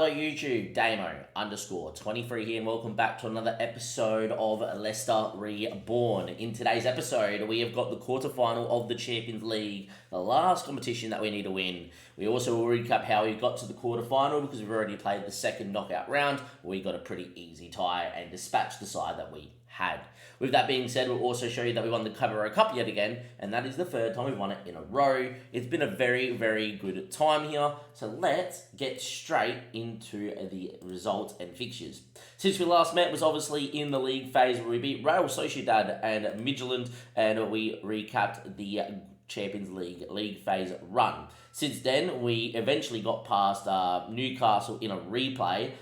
Hello YouTube, Damo_23 here and welcome back to another episode of Leicester Reborn. In today's episode, we have got the quarterfinal of the Champions League, the last competition that we need to win. We also will recap how we got to the quarterfinal because we've already played the second knockout round. We got a pretty easy tie and dispatched the side that we had. With that being said, we'll also show you that we won the Cabarro Cup yet again, and that is the third time we've won it in a row. It's been a very, very good time here, so let's get straight into the results and fixtures. Since we last met was obviously in the league phase where we beat Real Sociedad and Midtjylland, and we recapped the Champions League phase run. Since then, we eventually got past Newcastle in a replay.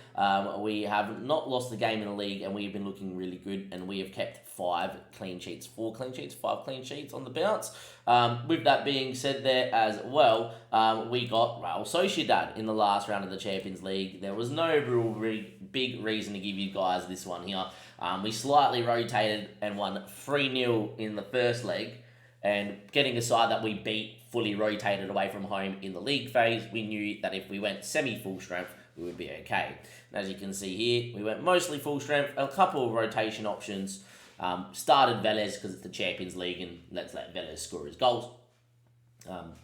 We have not lost the game in the league, and we have been looking really good, and we have kept 4 clean sheets on the bounce. With that being said there as well, we got Real Sociedad in the last round of the Champions League. There was no real big reason to give you guys this one here. We slightly rotated and won 3-0 in the first leg, and getting a side that we beat fully rotated away from home in the league phase, we knew that if we went semi-full strength, we would be okay. And as you can see here, we went mostly full strength, a couple of rotation options. Started Velez because it's the Champions League and let's let Velez score his goals.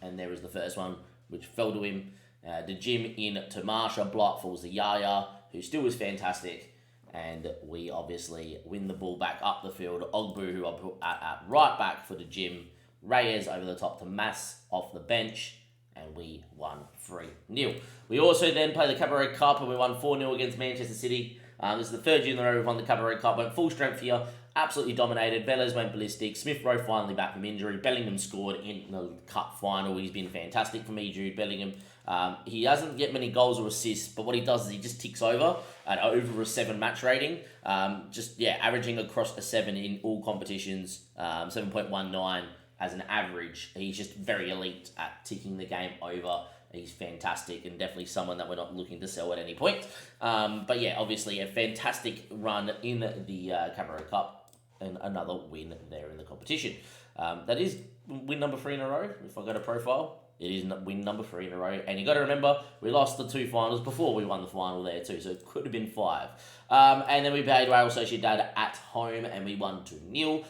And there was the first one, which fell to him. The Jim in to Marsha, block falls to Yaya, who still was fantastic. And we obviously win the ball back up the field. Ogbu, who I put at right back for the Jim. Reyes over the top to Mas off the bench. And we won 3-0. We also then played the Cabarro Cup and we won 4-0 against Manchester City. This is the third year in a row we've won the Cabarro Cup. Went full strength here. Absolutely dominated. Velez went ballistic. Smith Rowe finally back from injury. Bellingham scored in the cup final. He's been fantastic for me, Jude Bellingham. He doesn't get many goals or assists, but what he does is he just ticks over at over a 7 match rating. Averaging across a 7 in all competitions. 7.19 as an average. He's just very elite at ticking the game over. He's fantastic and definitely someone that we're not looking to sell at any point. But yeah, obviously a fantastic run in the Cabarro Cup and another win there in the competition. That is win number 3 in a row. If I go to profile, it is win number 3 in a row. And you got to remember, we lost the 2 finals before we won the final there too, so it could have been 5. And then we played Real Sociedad at home and we won 2-0.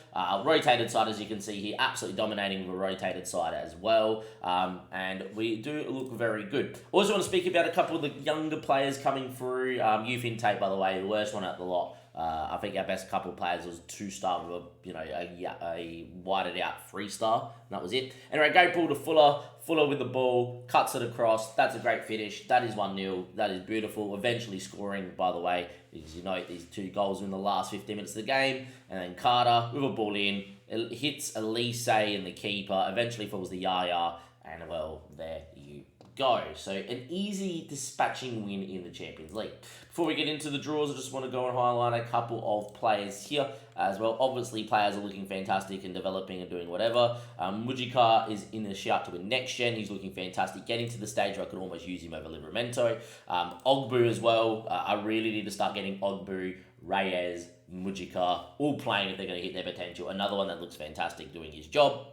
Rotated side, as you can see here, absolutely dominating the rotated side as well. And we do look very good. Also want to speak about a couple of the younger players coming through. Youth intake, by the way, the worst one out the lot. I think our best couple of players was 2-star with a whited out 3-star, and that was it. Anyway, go ball to Fuller. Fuller with the ball, cuts it across. That's a great finish. That is 1-0. That is beautiful. Eventually scoring, by the way, because you know these 2 goals in the last 15 minutes of the game. And then Carter with a ball in. It hits Elise and the keeper. Eventually falls the Yaya. And well, there you go. So an easy dispatching win in the Champions League. Before we get into the draws, I just want to go and highlight a couple of players here as well. Obviously, players are looking fantastic and developing and doing whatever. Mujika is in the shout to win next gen. He's looking fantastic, getting to the stage where I could almost use him over Livramento. Ogbu as well. I really need to start getting Ogbu, Reyes, Mujika all playing if they're going to hit their potential. Another one that looks fantastic doing his job.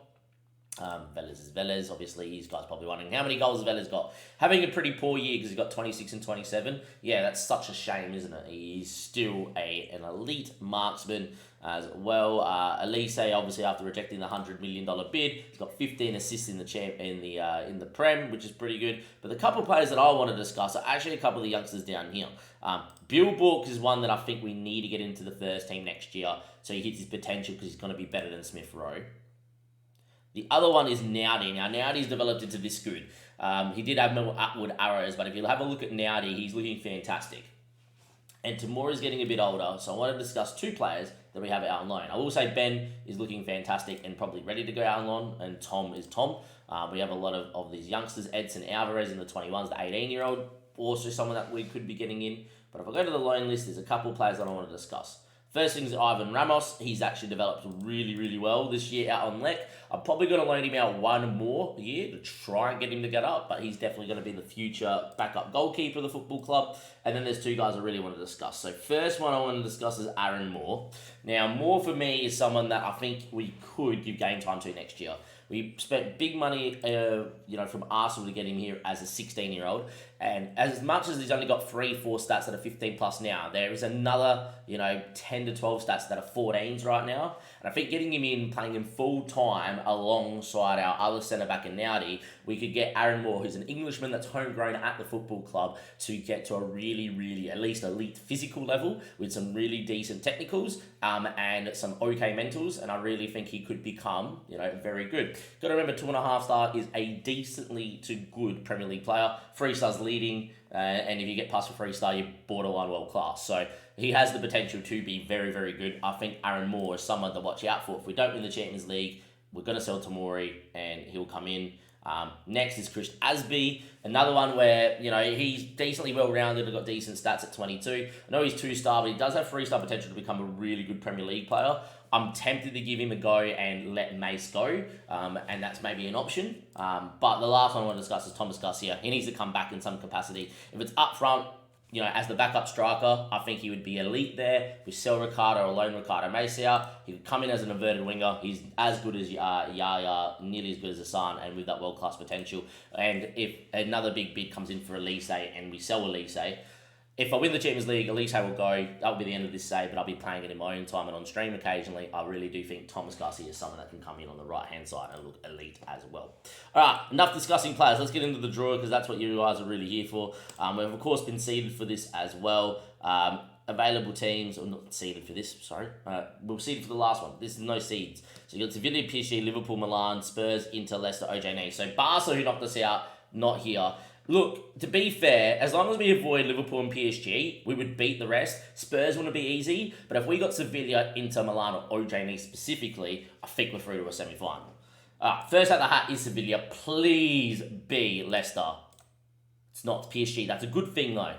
Velez is Velez. Obviously, these guys probably wondering how many goals has Velez got. Having a pretty poor year because he's got 26 and 27. Yeah, that's such a shame, isn't it? He's still an elite marksman as well. Elise, obviously, after rejecting the $100 million bid, he's got 15 assists in the Prem, which is pretty good. But the couple of players that I want to discuss are actually a couple of the youngsters down here. Bill Bourke is one that I think we need to get into the first team next year, so he hits his potential because he's going to be better than Smith Rowe. The other one is Naudi. Now, Naudi's developed into this good. He did have more upward arrows, but if you have a look at Naudi, he's looking fantastic. And Tamura's getting a bit older, so I want to discuss 2 players that we have out on loan. I will say Ben is looking fantastic and probably ready to go out on loan, and Tom is Tom. We have a lot of these youngsters, Edson Alvarez in the 21s, the 18-year-old, also someone that we could be getting in. But if I go to the loan list, there's a couple of players that I want to discuss. First thing is Ivan Ramos. He's actually developed really, really well this year out on Lec. I'm probably going to loan him out 1 more year to try and get him to get up, but he's definitely going to be the future backup goalkeeper of the football club. And then there's 2 guys I really want to discuss. So first one I want to discuss is Aaron Moore. Now, Moore for me is someone that I think we could give game time to next year. We spent big money, from Arsenal to get him here as a 16-year-old. And as much as he's only got 3-4 stats that are 15 plus now, there is another, 10 to 12 stats that are 14s right now. And I think getting him in, playing him full time alongside our other centre back in Naudi, we could get Aaron Moore, who's an Englishman that's homegrown at the football club, to get to a really, really, at least elite physical level with some really decent technicals and some okay mentals. And I really think he could become, very good. Got to remember, 2.5 star is a decently to good Premier League player. 3 stars leading, and if you get past for 3 star, you're borderline world class. So he has the potential to be very, very good. I think Aaron Moore is someone to watch out for. If we don't win the Champions League, we're going to sell Tomori and he'll come in. Next is Chris Asby, another one where, he's decently well-rounded and got decent stats at 22. I know he's 2-star, but he does have 3-star potential to become a really good Premier League player. I'm tempted to give him a go and let Mace go, and that's maybe an option. But the last one I want to discuss is Thomas Garcia. He needs to come back in some capacity. If it's up front, as the backup striker, I think he would be elite there. We sell Ricardo or loan Ricardo Mace out. He could come in as an inverted winger. He's as good as Yaya, nearly as good as Hassan, and with that world-class potential. And if another big bid comes in for Elise and we sell Elise, if I win the Champions League, Elise will go. That will be the end of this save, but I'll be playing it in my own time and on stream occasionally. I really do think Thomas Garcia is someone that can come in on the right-hand side and look elite as well. All right, enough discussing players. Let's get into the draw because that's what you guys are really here for. We've, of course, been seeded for this as well. Available teams, or not seeded for this, sorry. We're seeded for the last one. This is no seeds. So you got Sevilla, PSG, Liverpool, Milan, Spurs, Inter, Leicester, OJ Nice. So Barca, who knocked us out, not here. Look, to be fair, as long as we avoid Liverpool and PSG, we would beat the rest. Spurs want to be easy, but if we got Sevilla, Inter, Milan, or OJ Nice specifically, I think we're through to a semi-final. First out the hat is Sevilla. Please be Leicester. It's not PSG. That's a good thing, though,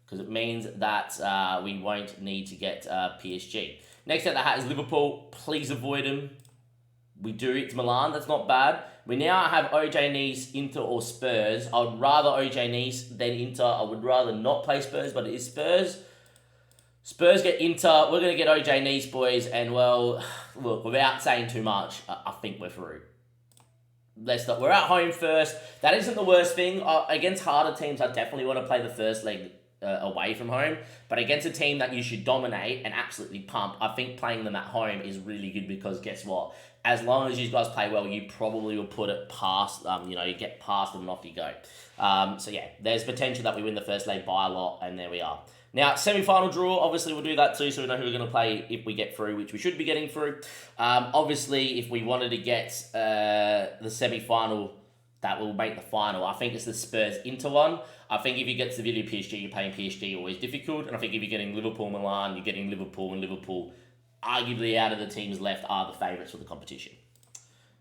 because it means that we won't need to get PSG. Next out the hat is Liverpool. Please avoid them. We do. It's Milan. That's not bad. We now have OJ Nice, Inter, or Spurs. I would rather OJ Nice than Inter. I would rather not play Spurs, but it is Spurs. Spurs get Inter. We're going to get OJ Nice, boys. And, well, look, without saying too much, I think we're through. Leicester, we're at home first. That isn't the worst thing. Against harder teams, I definitely want to play the first leg away from home. But against a team that you should dominate and absolutely pump, I think playing them at home is really good because guess what? As long as you guys play well, you probably will put it past, you get past them and off you go. So yeah, there's potential that we win the first leg by a lot, and there we are. Now, semi-final draw, obviously we'll do that too, so we know who we're going to play if we get through, which we should be getting through. Obviously, if we wanted to get the semi-final, that will make the final. I think it's the Spurs-Inter one. I think if you get Sevilla PSG, you're playing PSG, always difficult. And I think if you're getting Liverpool-Milan, you're getting Liverpool, and Liverpool, arguably out of the teams left, are the favourites for the competition.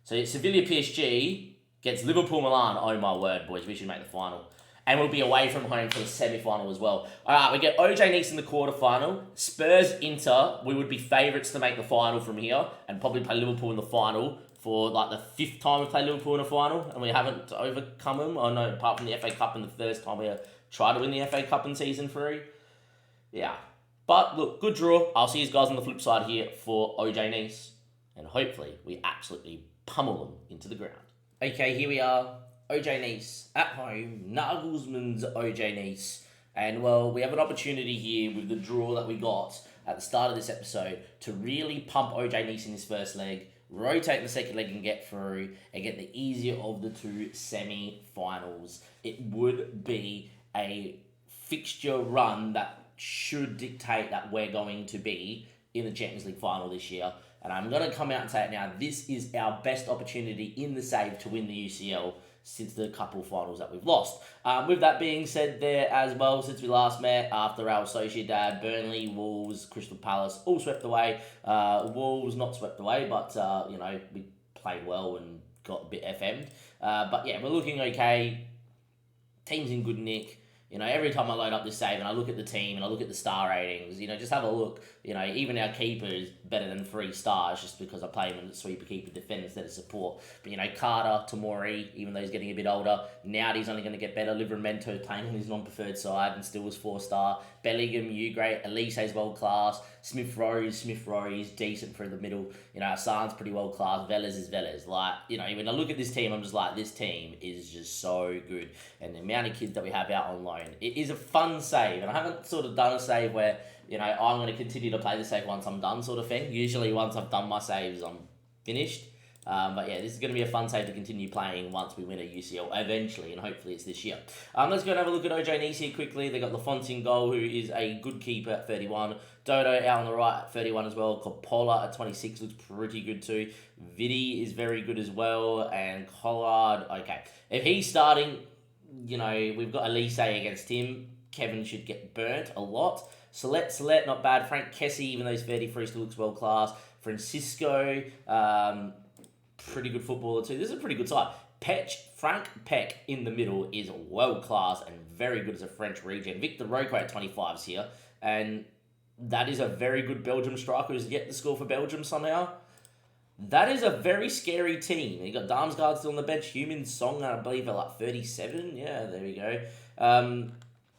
So Sevilla PSG gets Liverpool-Milan. Oh my word, boys, we should make the final. And we'll be away from home for the semi-final as well. All right, we get OJ Nice in the quarter-final. Spurs-Inter, we would be favourites to make the final from here and probably play Liverpool in the final for like the 5th time we've played Liverpool in a final and we haven't overcome them. Oh no, apart from the FA Cup and the first time we tried to win the FA Cup in Season 3. Yeah. But look, good draw. I'll see you guys on the flip side here for OJ Nice. And hopefully we absolutely pummel them into the ground. Okay, here we are. OJ Nice at home, Nagelsmann's OJ Nice. And well, we have an opportunity here with the draw that we got at the start of this episode to really pump OJ Nice in his first leg, rotate the second leg and get through, and get the easier of the 2 semi-finals. It would be a fixture run that should dictate that we're going to be in the Champions League final this year. And I'm going to come out and say it now, this is our best opportunity in the save to win the UCL since the couple finals that we've lost. With that being said there as well, since we last met, after our Sociedad, Burnley, Wolves, Crystal Palace, all swept away. Wolves not swept away, but, we played well and got a bit FM'd. But yeah, we're looking okay. Team's in good nick. Every time I load up this save and I look at the team and I look at the star ratings, just have a look. Even our keeper is better than 3 stars just because I play him in the sweeper keeper defender instead of support. But, Carter, Tomori, even though he's getting a bit older, Naudi's only going to get better. Livramento playing on his non-preferred side and still was 4-star. Bellingham, great. Elise's world class. Smith Rowe is decent through the middle. Hassan's pretty well class. Velez is Velez. When I look at this team, I'm just like, this team is just so good. And the amount of kids that we have out on loan, it is a fun save. And I haven't sort of done a save where, I'm going to continue to play the save once I'm done sort of thing. Usually once I've done my saves, I'm finished. But yeah, this is going to be a fun save to continue playing once we win a UCL eventually, and hopefully it's this year. Let's go and have a look at OJ Nice here quickly. They got Lafont in goal, who is a good keeper at 31. Dodo out on the right at 31 as well. Coppola at 26 looks pretty good too. Vidi is very good as well, and Collard, okay. If he's starting, we've got Elise against him. Kevin should get burnt a lot. Salet, not bad. Frank Kessie, even though he's 33, still looks well class. Francisco, pretty good footballer too. This is a pretty good side. Frank Peck in the middle is world class and very good as a French regen. Victor Roque at 25 is here, and that is a very good Belgium striker who's yet to score for Belgium somehow. That is a very scary team. You got Damsgaard still on the bench. Human Song, I believe, at 37. Yeah, there we go.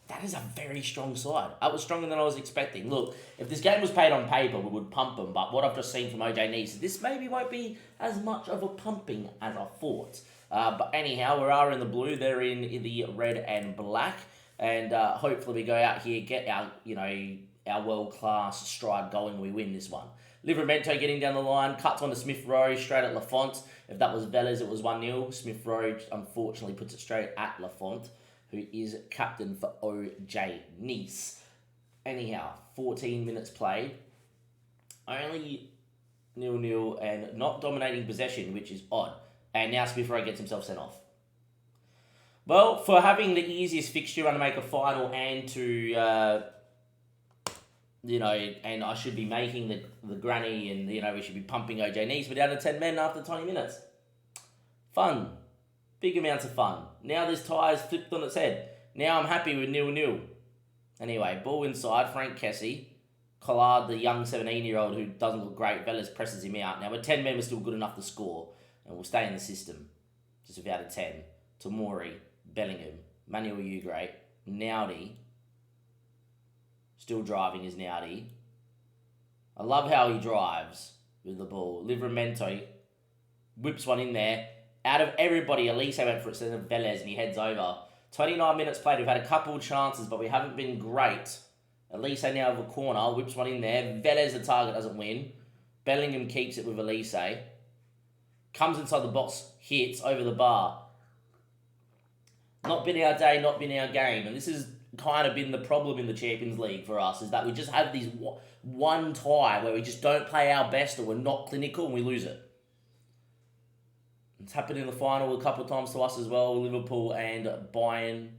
That is a very strong side. That was stronger than I was expecting. Look, if this game was played on paper, we would pump them. But what I've just seen from OJ Nice, this maybe won't be as much of a pumping as I thought. But anyhow, we are in the blue. They're in the red and black. And hopefully we go out here, get our world-class stride going. We win this one. Livramento getting down the line. Cuts on to Smith Rowe, straight at Lafont. If that was Velez, it was 1-0. Smith Rowe, unfortunately, puts it straight at Lafont, who is captain for OJ Nice. Anyhow, 14 minutes played. Only 0-0 and not dominating possession, which is odd. And now Smith Rowe gets himself sent off. Well, for having the easiest fixture to make a final and to, and I should be making the granny and, we should be pumping OJ Nice. We're down to 10 men after 20 minutes. Fun. Big amounts of fun. Now this tie's flipped on its head. Now I'm happy with 0-0. Anyway, ball inside, Frank Kessie. Collard, the young 17-year-old who doesn't look great. Velez presses him out. Now, we're 10 men, we're still good enough to score. And we'll stay in the system. Just without a 10. Tamori, Bellingham, Manuel Ugre, Naudi. Still driving is Naudi. I love how he drives with the ball. Livramento whips one in there. Out of everybody, Elise went for it instead of Velez, and he heads over. 29 minutes played. We've had a couple of chances, but we haven't been great. Elise now with a corner, whips one in there. Velez, the target, doesn't win. Bellingham keeps it with Elise. Comes inside the box, hits over the bar. Not been our day, not been our game. And this has kind of been the problem in the Champions League for us, is that we just have these one tie where we just don't play our best or we're not clinical and we lose it. It's happened in the final a couple of times to us as well, Liverpool and Bayern.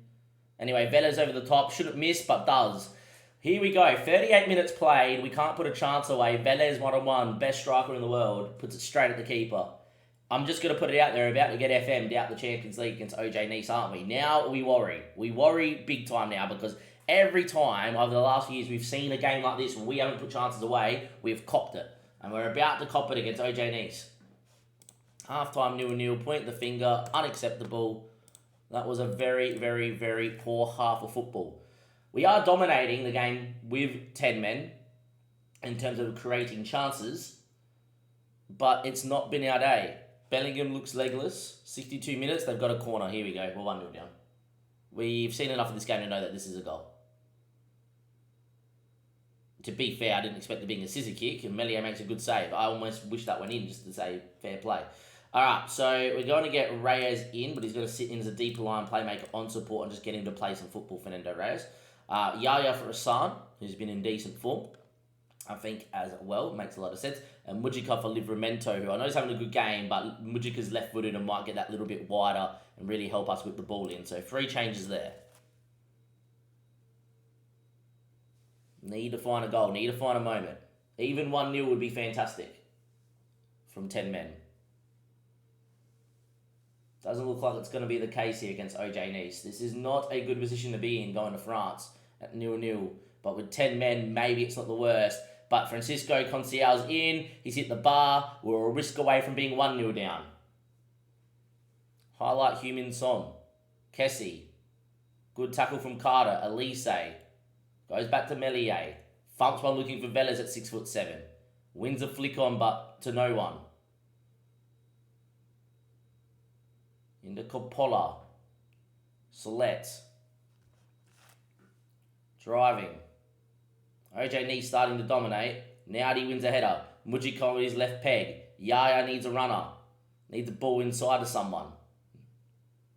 Anyway, Velez over the top. Shouldn't miss, but does. Here we go. 38 minutes played. We can't put a chance away. Velez 1-on-1. Best striker in the world. Puts it straight at the keeper. I'm just going to put it out there. We're about to get FM'd out the Champions League against OJ Nice, aren't we? Now we worry. We worry big time now because every time over the last few years we've seen a game like this where we haven't put chances away, we've copped it. And we're about to cop it against OJ Nice. Half-time 0-0, point the finger, unacceptable. That was a very, very, very poor half of football. We are dominating the game with 10 men in terms of creating chances, but it's not been our day. Bellingham looks legless. 62 minutes, they've got a corner. Here we go, we're 1-0 down. We've seen enough of this game to know that this is a goal. To be fair, I didn't expect it being a scissor kick, and Melia makes a good save. I almost wish that went in just to say fair play. Alright, so we're going to get Reyes in, but he's going to sit in as a deeper line playmaker on support and just get him to play some football, Fernando Reyes. Yaya for Hassan, who's been in decent form, I think, as well. Makes a lot of sense. And Mujika for Livramento, who I know is having a good game, but Mujika's left-footed and might get that little bit wider and really help us whip the ball in. So 3 changes there. Need to find a goal. Need to find a moment. Even 1-0 would be fantastic from 10 men. Doesn't look like it's going to be the case here against OJ Nice. This is not a good position to be in going to France at 0-0. But with 10 men, maybe it's not the worst. But Francisco Conceião's in. He's hit the bar. We're a risk away from being 1-0 down. Highlight Human Song. Kessie. Good tackle from Carter. Elise. Goes back to Melier. Thumps one looking for Velez at 6'7". Wins a flick on, but to no one. Into Coppola. Select. Driving. OJ Knee starting to dominate. Naudi wins a header. Mujiko with his left peg. Yaya needs a runner. Needs a ball inside of someone.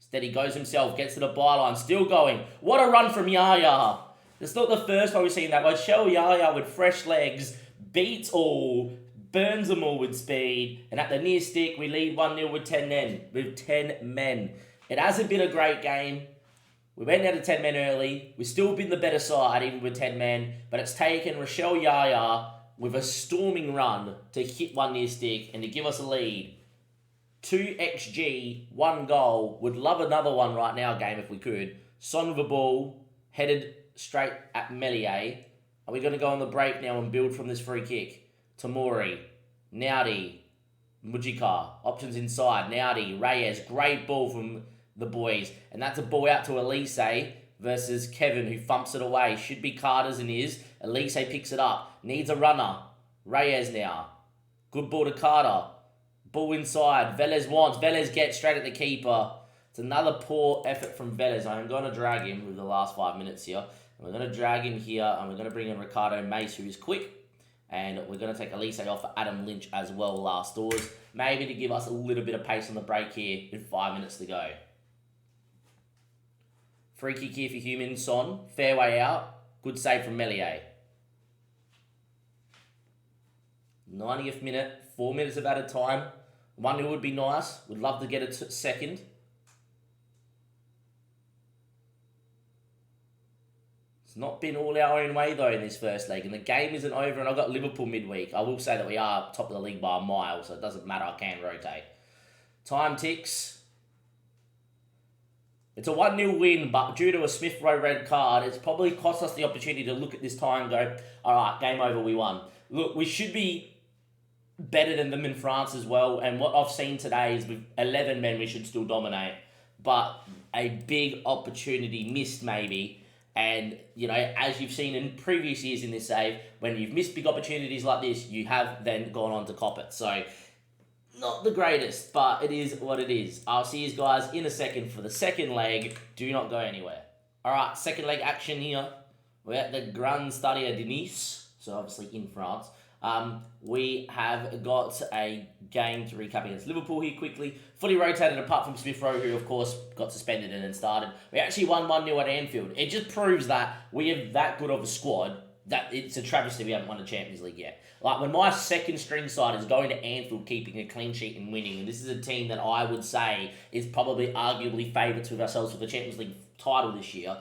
Instead he goes himself, gets to the byline, still going. What a run from Yaya. It's not the first time we've seen that. Shell Yaya with fresh legs, beats all, burns them all with speed, and at the near stick we lead 1-0 with 10 men. It hasn't been a great game. We went out of 10 men early. We've still been the better side, even with 10 men. But it's taken Rochelle Yaya with a storming run to hit one near stick and to give us a lead. 2 XG, 1 goal. Would love another one right now, game, if we could. Son with a ball, headed straight at Melier. Are we going to go on the break now and build from this free kick? Tamori, Naudi, Mujika, options inside. Naudi, Reyes, great ball from the boys. And that's a ball out to Elise versus Kevin, who thumps it away. Should be Carter's and his. Elise picks it up. Needs a runner. Reyes now. Good ball to Carter. Ball inside. Velez wants. Velez gets straight at the keeper. It's another poor effort from Velez. I'm going to drag him with the last 5 minutes here. And we're going to drag him here. And we're going to bring in Ricardo Mace, who is quick. And we're going to take Elise off for Adam Lynch as well last doors. Maybe to give us a little bit of pace on the break here with 5 minutes to go. Free kick here for Human Son. Fair way out. Good save from Melier. 90th minute. 4 minutes of added time. 1-0 would be nice. Would love to get a second. It's not been all our own way though in this first leg. And the game isn't over and I've got Liverpool midweek. I will say that we are top of the league by a mile. So it doesn't matter. I can rotate. Time ticks. It's a 1-0 win, but due to a Smith Rowe red card, it's probably cost us the opportunity to look at this time and go, all right, game over, we won. Look, we should be better than them in France as well, and what I've seen today is with 11 men, we should still dominate, but a big opportunity missed maybe, and, you know, as you've seen in previous years in this save, when you've missed big opportunities like this, you have then gone on to cop it, so not the greatest, but it is what it is. I'll see you guys in a second for the second leg. Do not go anywhere. All right, second leg action here. We're at the Grand Stade de Nice, so obviously in France. We have got a game to recap against Liverpool here quickly. Fully rotated apart from Smith Rowe, who of course got suspended and then started. We actually won 1-0 at Anfield. It just proves that we have that good of a squad that it's a travesty we haven't won the Champions League yet. Like, when my second string side is going to Anfield, keeping a clean sheet and winning, and this is a team that I would say is probably arguably favourites with ourselves for the Champions League title this year,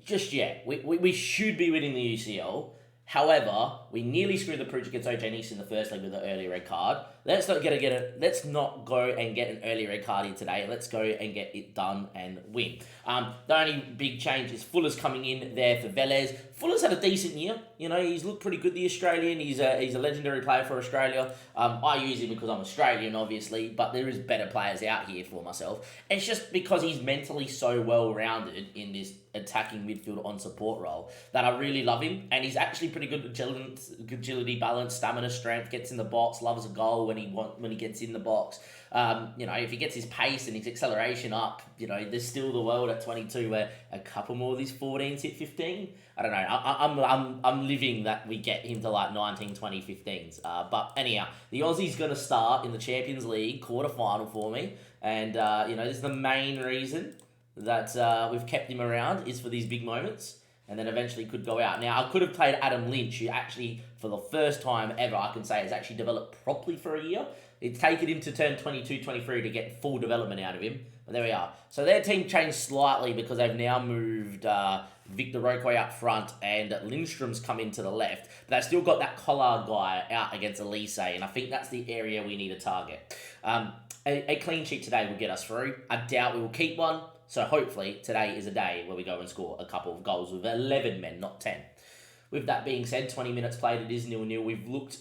just yet, we should be winning the UCL. However, we nearly screwed the pooch against OJ Nice in the first leg with the early red card. Let's not go and get an early red card here today. Let's go and get it done and win. The only big change is Fuller's coming in there for Velez. Fuller's had a decent year. You know, he's looked pretty good, the Australian. He's a legendary player for Australia. I use him because I'm Australian, obviously, but there is better players out here for myself. It's just because he's mentally so well-rounded in this attacking midfield on support role that I really love him, and he's actually pretty good agility, balance, stamina, strength, gets in the box, loves a goal when he gets in the box. You know, if he gets his pace and his acceleration up, you know, there's still the world at 22 where a couple more of these 14s hit 15. I don't know. I'm living that we get him to like 19, 20, 15s. But anyhow, the Aussie's going to start in the Champions League quarterfinal for me, and you know, this is the main reason that we've kept him around, is for these big moments, and then eventually could go out. Now, I could have played Adam Lynch, who actually, for the first time ever, I can say, has actually developed properly for a year. It's taken him to turn 22, 23 to get full development out of him. But there we are. So their team changed slightly because they've now moved Victor Roque up front and Lindstrom's come into the left. But they've still got that Collard guy out against Elise, and I think that's the area we need to target. A clean sheet today will get us through. I doubt we will keep one. So hopefully today is a day where we go and score a couple of goals with 11 men, not 10. With that being said, 20 minutes played, it is 0-0. We've looked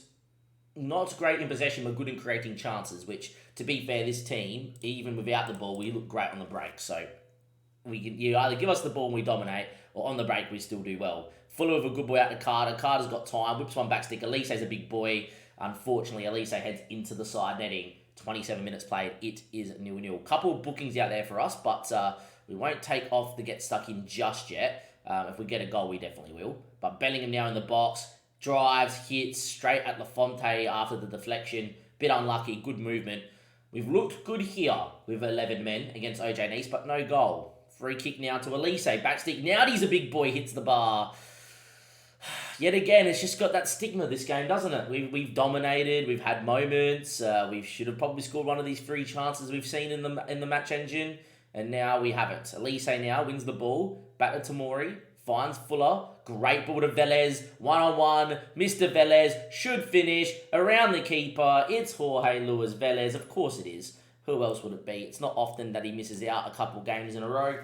not great in possession, but good in creating chances, which, to be fair, this team, even without the ball, we look great on the break. So you either give us the ball and we dominate, or on the break we still do well. Fuller with a good ball out to Carter. Carter's got time, whips one back stick. Elise's a big boy. Unfortunately, Elise heads into the side netting. 27 minutes played. It is 0-0. Couple of bookings out there for us, but we won't take off the get stuck in just yet. If we get a goal, we definitely will. But Bellingham now in the box. Drives, hits straight at Lafonte after the deflection. Bit unlucky, good movement. We've looked good here with 11 men against OJ Nice, but no goal. Free kick now to Elise. Backstick. Nowdy's a big boy, hits the bar. Yet again, it's just got that stigma, this game, doesn't it? We've dominated, we've had moments, we should have probably scored one of these 3 chances we've seen in the match engine, and now we haven't. Elise now wins the ball, back to Tamori, finds Fuller, great ball to Velez, one-on-one, Mr. Velez should finish, around the keeper, it's Jorge Luis Velez, of course it is. Who else would it be? It's not often that he misses out a couple games in a row,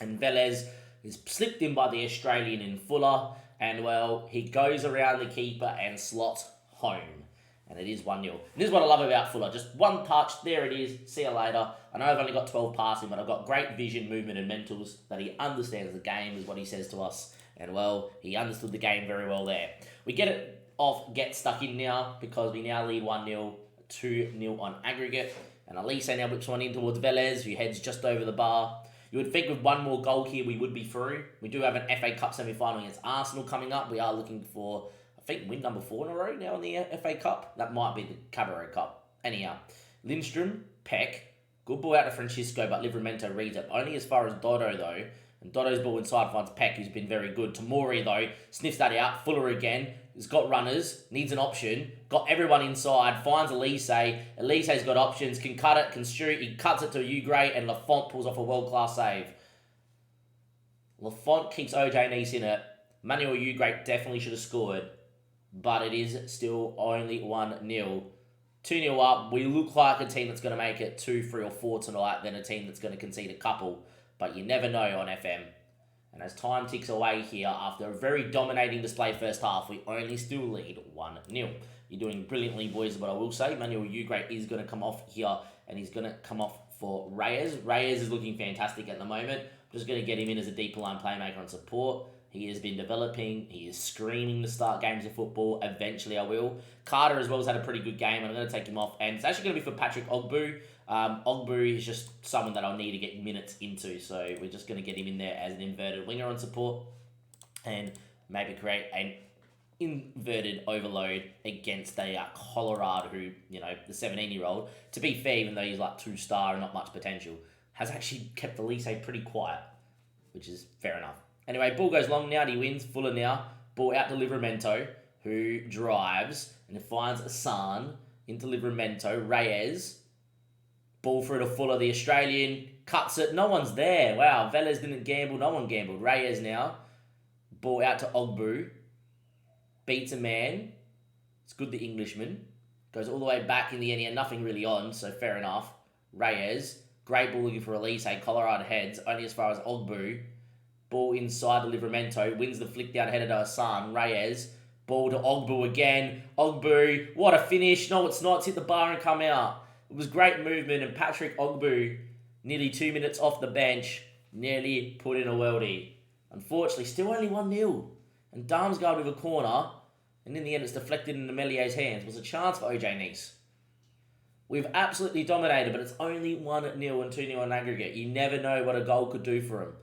and Velez is slipped in by the Australian in Fuller, and, well, he goes around the keeper and slots home. And it is 1-0. And this is what I love about Fuller. Just one touch, there it is, see you later. I know I've only got 12 passing, but I've got great vision, movement, and mentals, that he understands the game, is what he says to us. And, well, he understood the game very well there. We get it off, get stuck in now, because we now lead 1-0, 2-0 on aggregate. And Elise now whips one in towards Velez, who heads just over the bar. You would think with one more goal here, we would be through. We do have an FA Cup semi-final against Arsenal coming up. We are looking for, I think, win number 4 in a row now in the FA Cup. That might be the Cabaret Cup. Anyhow, Lindstrom, Peck, good ball out to Francisco, but Livramento reads it. Only as far as Dodo, though. And Dodo's ball inside finds Peck, who's been very good. Tamori, though, sniffs that out. Fuller again. He's got runners, needs an option, got everyone inside, finds Elise. Elise's got options, can cut it, can shoot. He cuts it to Ugray, and Lafont pulls off a world-class save. Lafont keeps OJ Nice in it. Manuel Ugray definitely should have scored, but it is still only 1-0. 2-0 up. We look like a team that's going to make it 2, 3, or 4 tonight than a team that's going to concede a couple, but you never know on FM. And as time ticks away here, after a very dominating display first half, we only still lead 1-0. You're doing brilliantly, boys, but I will say Manuel Ugray is going to come off here, and he's going to come off for Reyes. Reyes is looking fantastic at the moment. I'm just going to get him in as a deeper line playmaker and support. He has been developing. He is screaming to start games of football. Eventually I will. Carter as well has had a pretty good game, and I'm going to take him off. And it's actually going to be for Patrick Ogbu. Ogbu is just someone that I'll need to get minutes into, so we're just going to get him in there as an inverted winger on support and maybe create an inverted overload against a Colorado who, you know, the 17-year-old, to be fair, even though he's like 2-star and not much potential, has actually kept Elise pretty quiet, which is fair enough. Anyway, ball goes long now, he wins, Fuller now, ball out to Livramento, who drives and finds Asan into Livramento, Reyes, ball through to Fuller, the Australian, cuts it, no one's there. Wow, Velez didn't gamble, no one gambled. Reyes now, ball out to Ogbu, beats a man, it's good the Englishman, goes all the way back in the end, he had nothing really on, so fair enough. Reyes, great ball looking for Elise, Colorado heads, only as far as Ogbu, ball inside the Livramento, wins the flick down headed to Hassan, Reyes, ball to Ogbu again, Ogbu, what a finish, no it's not, it's hit the bar and come out. It was great movement, and Patrick Ogbu, nearly 2 minutes off the bench, nearly put in a worldie. Unfortunately, still only 1-0. And Damsgaard with a corner, and in the end it's deflected into Melier's hands. It was a chance for OJ Nice. We've absolutely dominated, but it's only 1-0 and 2-0 on aggregate. You never know what a goal could do for him.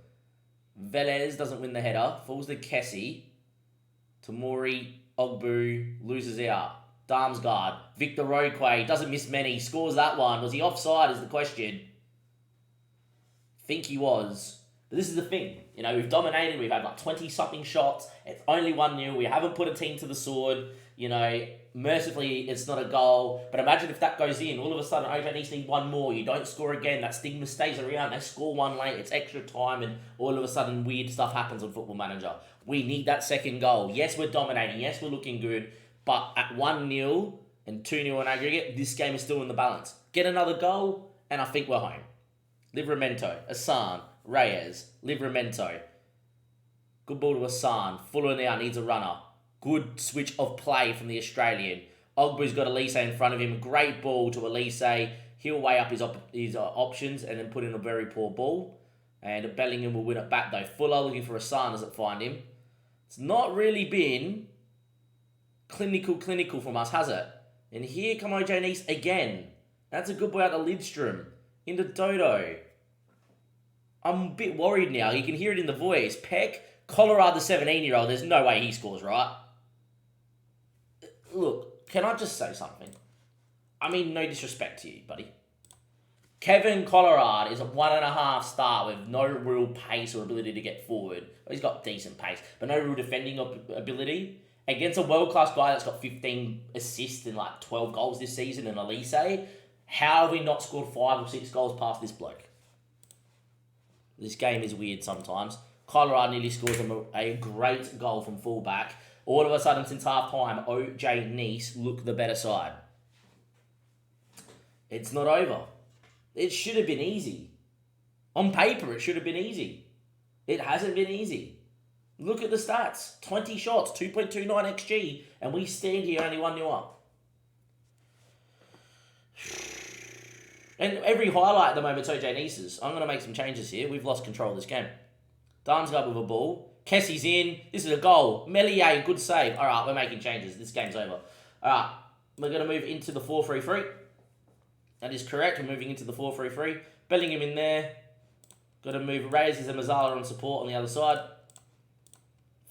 Velez doesn't win the header, falls to Kessie. Tamori, Ogbu, loses out. Damsgaard, Victor Roque, doesn't miss many, scores that one. Was he offside is the question. Think he was. But this is the thing. You know, we've dominated, we've had like 20-something shots. It's only 1-0. We haven't put a team to the sword. You know, mercifully, it's not a goal. But imagine if that goes in. All of a sudden, OJ needs to need one more. You don't score again. That stigma stays around. They score one late. It's extra time. And all of a sudden, weird stuff happens on Football Manager. We need that second goal. Yes, we're dominating. Yes, we're looking good. But at 1-0 and 2-0 on aggregate, this game is still in the balance. Get another goal, and I think we're home. Livramento, Asan, Reyes, Livramento. Good ball to Asan. Fuller now needs a runner. Good switch of play from the Australian. Ogbu's got Elise in front of him. Great ball to Elise. He'll weigh up his options and then put in a very poor ball. And Bellingham will win it back though. Fuller looking for Hassan, doesn't find him. It's not really been clinical from us, has it? And here come OJ Nice again. That's a good boy out to Lidstrom. Into Dodo. I'm a bit worried now. You can hear it in the voice. Peck, Colorado, the 17-year-old. There's no way he scores, right? Look, can I just say something? I mean, no disrespect to you, buddy. Kevin Colorado is a 1.5 star with no real pace or ability to get forward. Well, he's got decent pace, but no real defending ability. Against a world-class guy that's got 15 assists and like 12 goals this season in Elise, how have we not scored 5 or 6 goals past this bloke? This game is weird sometimes. Colorado nearly scores a great goal from fullback. All of a sudden, since half-time, OJ Nice look the better side. It's not over. It should have been easy. On paper, it should have been easy. It hasn't been easy. Look at the stats. 20 shots, 2.29 XG, and we stand here only 1-0 up. And every highlight at the moment is OJ Nice's. I'm going to make some changes here. We've lost control of this game. Darn's up with a ball. Kessie's in. This is a goal. Melier, good save. All right, we're making changes. This game's over. All right, we're going to move into the 4-3-3. That is correct. We're moving into the 4-3-3. Bellingham in there. Got to move Reyes and Mazzala on support on the other side.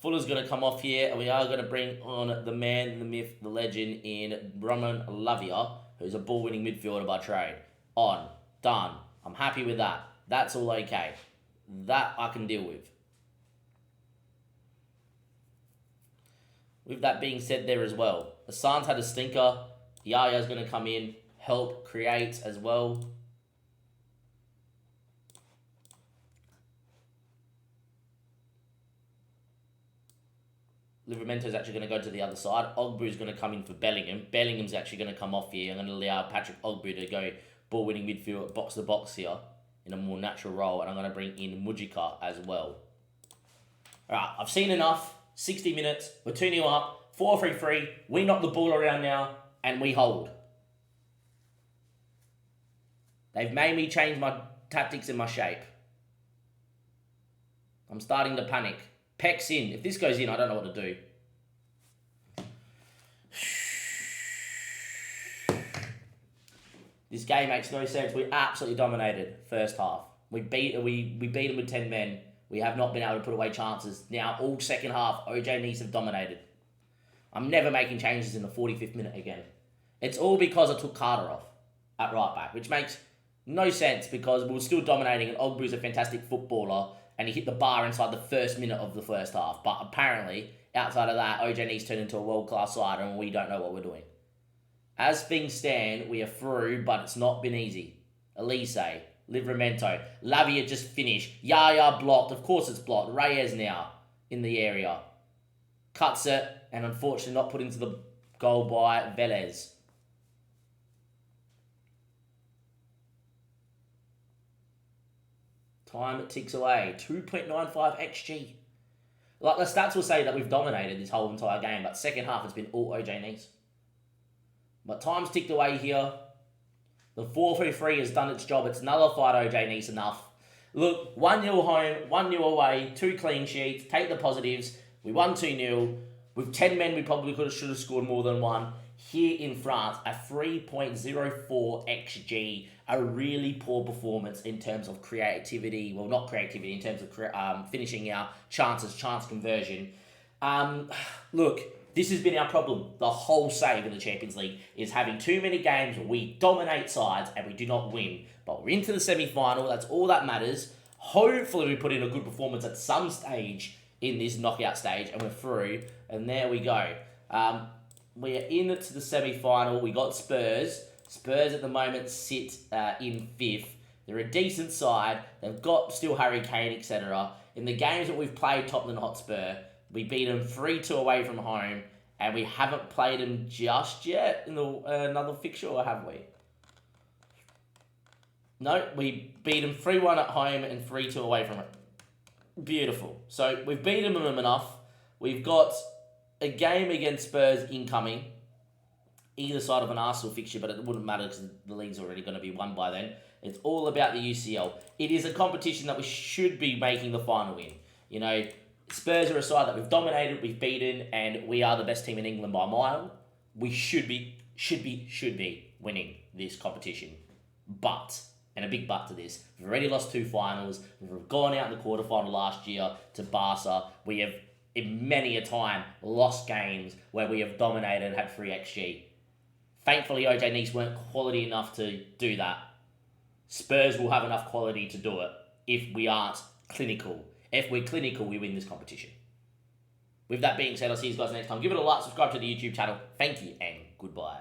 Fuller's going to come off here, and we are going to bring on the man, the myth, the legend in Roman Lavia, who's a ball-winning midfielder by trade. On. Done. I'm happy with that. That's all okay. That I can deal with. With that being said there as well, Hassan's had a stinker. Yaya's going to come in, help create as well. Livramento's actually going to go to the other side. Ogbu's going to come in for Bellingham. Bellingham's actually going to come off here. I'm going to allow Patrick Ogbu to go ball-winning midfield, box-to-box here in a more natural role. And I'm going to bring in Mujika as well. All right, I've seen enough. 60 minutes. We're 2-0 up. 4-3-3. We knock the ball around now, and we hold. They've made me change my tactics and my shape. I'm starting to panic. Peck's in. If this goes in, I don't know what to do. This game makes no sense. We absolutely dominated first half. We beat them with 10 men. We have not been able to put away chances. Now, all second half, OJ Nice have dominated. I'm never making changes in the 45th minute again. It's all because I took Carter off at right back, which makes no sense because we were still dominating and Ogbu's a fantastic footballer and he hit the bar inside the first minute of the first half. But apparently, outside of that, OJ Nice turned into a world-class side and we don't know what we're doing. As things stand, we are through, but it's not been easy. Elise, Livramento, Lavia just finished. Yaya blocked. Of course it's blocked. Reyes now in the area. Cuts it, and unfortunately not put into the goal by Velez. Time ticks away. 2.95 XG. Like the stats will say that we've dominated this whole entire game, but second half it's been all OJ Nice. But time's ticked away here. The 4-3-3 has done its job. It's nullified OJ Nice enough. Look, 1-0 home, 1-0 away, 2 clean sheets. Take the positives. We won 2-0. With 10 men, we probably should have scored more than one. Here in France, a 3.04 XG. A really poor performance in terms of creativity. Well, not creativity, in terms of finishing our chances, chance conversion. Look, this has been our problem. The whole save in the Champions League is having too many games where we dominate sides and we do not win. But we're into the semi-final. That's all that matters. Hopefully we put in a good performance at some stage in this knockout stage and we're through. And there we go. We are in to the semi-final. We got Spurs. Spurs at the moment sit in 5th. They're a decent side. They've got still Harry Kane, etc. In the games that we've played Tottenham Hotspur, we beat them 3-2 away from home, and we haven't played them just yet in another fixture, or have we? No, we beat them 3-1 at home and 3-2 away from it. Beautiful. So we've beaten them enough. We've got a game against Spurs incoming. either side of an Arsenal fixture, but it wouldn't matter because the league's already going to be won by then. It's all about the UCL. It is a competition that we should be making the final in. You know, Spurs are a side that we've dominated, we've beaten, and we are the best team in England by a mile. We should be winning this competition. But, and a big but to this, we've already lost 2 finals. We've gone out in the quarterfinal last year to Barca. We have, in many a time, lost games where we have dominated and had 3 XG. Thankfully, OJ Nice weren't quality enough to do that. Spurs will have enough quality to do it if we aren't clinical. If we're clinical, we win this competition. With that being said, I'll see you guys next time. Give it a like, subscribe to the YouTube channel. Thank you, and goodbye.